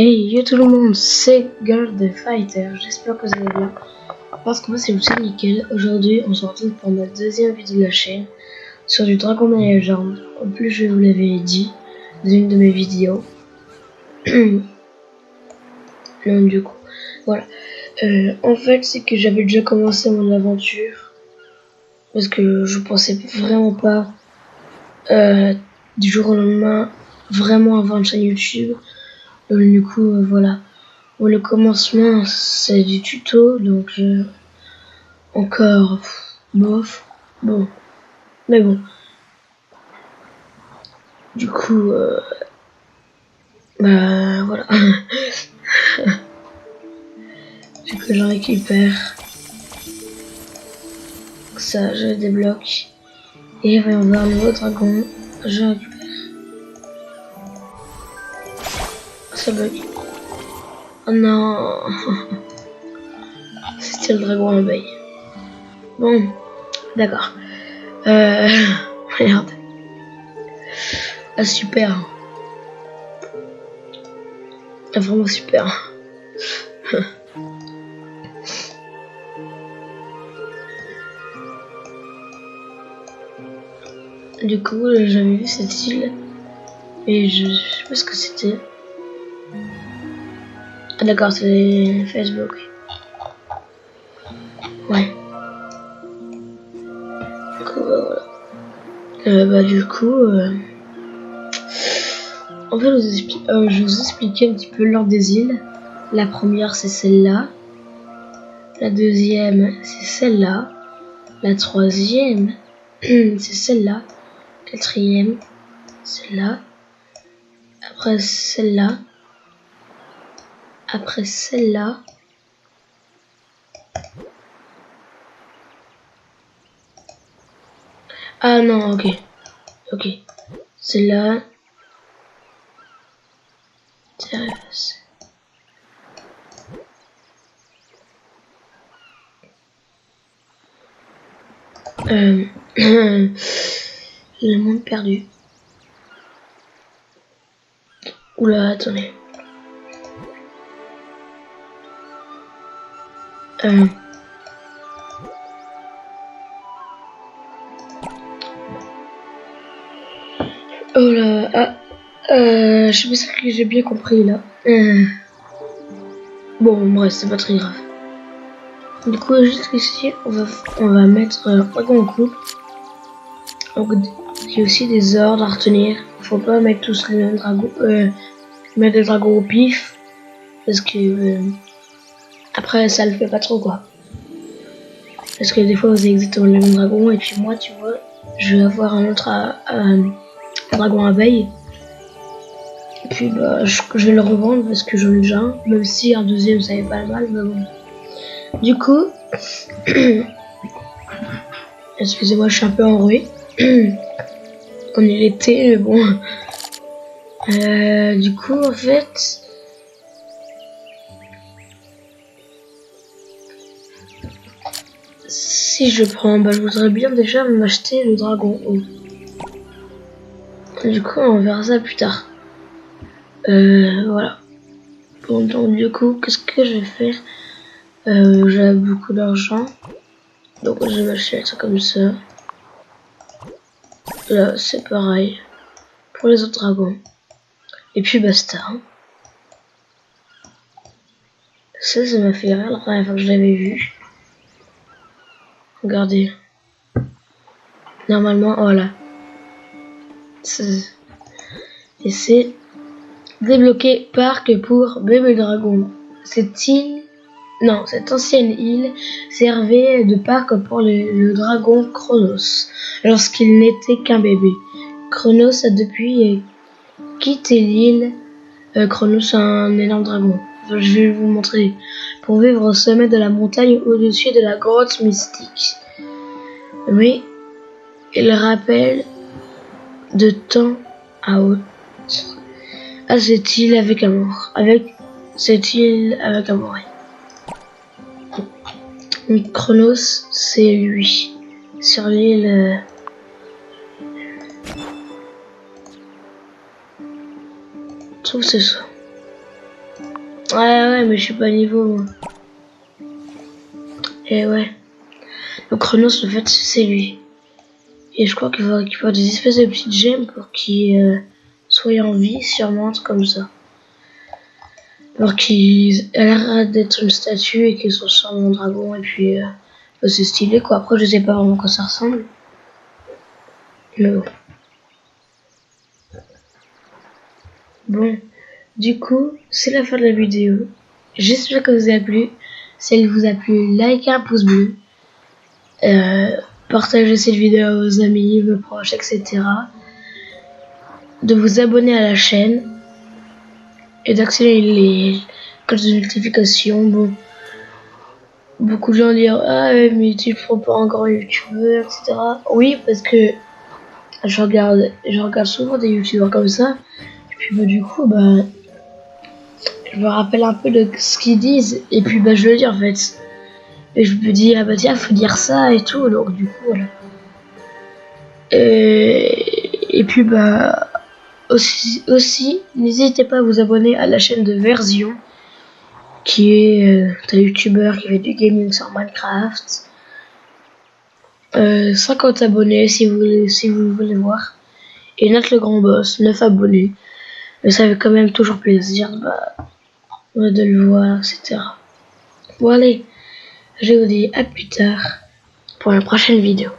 Hey yo tout le monde, c'est Girl the Fighter, j'espère que vous allez bien. Parce que moi c'est Lucien Nickel. Aujourd'hui on se retrouve pour notre deuxième vidéo de la chaîne sur du Dragon et Légende. En plus je vous l'avais dit dans une de mes vidéos. Non, du coup, voilà. En fait c'est que j'avais déjà commencé mon aventure. Parce que je pensais vraiment pas du jour au lendemain vraiment avoir une chaîne YouTube. Du coup voilà. Bon, le commencement c'est du tuto, donc encore bof, bon, mais bon. Du coup, bah voilà. Du coup, je récupère ça, je débloque et voyons voir le nouveau dragon. Je récupère. Ça bug. Oh non. C'était le dragon abeille. Bon, d'accord. Merde. Ah super. Ah, vraiment super. Du coup, j'avais vu cette île et je sais pas ce que c'était. Ah d'accord, c'est Facebook. Ouais. Du coup, voilà. Du coup, en fait, je vous expliquais un petit peu l'ordre des îles. La première, c'est celle-là. La deuxième, c'est celle-là. La troisième, c'est celle-là. Quatrième, celle-là. Après celle-là. Après celle-là. Ah non, ok. Ok. Celle-là. Le monde perdu. Oula, attendez. Oh là, je sais pas ce que j'ai bien compris là. Bon, bref, c'est pas très grave. Du coup, jusqu'ici, on va mettre dragon en couple. Donc, il y a aussi des ordres à retenir. Faut pas mettre tous les mêmes dragons, mettre des dragons au pif, parce que après, ça le fait pas trop quoi. Parce que des fois, vous avez exactement le même dragon, et puis moi, tu vois, je vais avoir un autre dragon abeille. Et puis, bah, je vais le revendre parce que j'en ai déjà un, même si un deuxième, ça fait pas mal, mais bon. Du coup, excusez-moi, je suis un peu enroué. On est l'été, mais bon. Du coup, en fait, si je prends, bah, je voudrais bien déjà m'acheter le dragon haut. Du coup, on verra ça plus tard. Voilà. Bon, donc du coup, qu'est-ce que je vais faire? J'ai beaucoup d'argent, donc je vais m'acheter ça comme ça. Là, c'est pareil pour les autres dragons. Et puis basta. Ça m'a fait rire la première fois que je l'avais vu. Regardez. Normalement, voilà. Et c'est débloquer parc pour bébé dragon. Cette ancienne île servait de parc pour le dragon Chronos lorsqu'il n'était qu'un bébé. Chronos a depuis quitté l'île. Chronos, un énorme dragon. Enfin, je vais vous montrer. Pour vivre au sommet de la montagne au-dessus de la grotte mystique. Mais il rappelle de temps à autre à cette île avec amour. Chronos, c'est lui. Sur l'île. Je trouve que c'est ça. Ouais, mais je suis pas niveau, moi. Et ouais. Donc Chronos, en fait, c'est lui. Et je crois qu'il va récupérer des espèces de petites gemmes pour qu'il soit en vie, sûrement, comme ça. Alors qu'il arrête d'être une statue et qu'il soit sur mon dragon, et puis c'est stylé, quoi. Après, je sais pas vraiment à quoi ça ressemble. Mais bon. Bon, du coup, c'est la fin de la vidéo. J'espère que vous a plu. Si elle vous a plu, likez un pouce bleu. Partagez cette vidéo à vos amis, vos proches, etc. De vous abonner à la chaîne. Et d'activer les cloches de notification. Bon, beaucoup de gens disent ah mais tu ne feras pas un grand youtubeur, etc. Oui, parce que je regarde souvent des youtubeurs comme ça. Et puis bah, du coup, bah, je me rappelle un peu de ce qu'ils disent. Et puis bah, je le dis en fait. Et je me dis ah bah tiens, faut dire ça et tout. Donc du coup, voilà. Et puis bah aussi n'hésitez pas à vous abonner à la chaîne de Version, qui est un youtubeur qui fait du gaming sur Minecraft. 50 abonnés si vous voulez voir. Et Nat le grand boss, 9 abonnés. Mais ça fait quand même toujours plaisir de le voir, etc. Bon allez, je vous dis à plus tard pour la prochaine vidéo.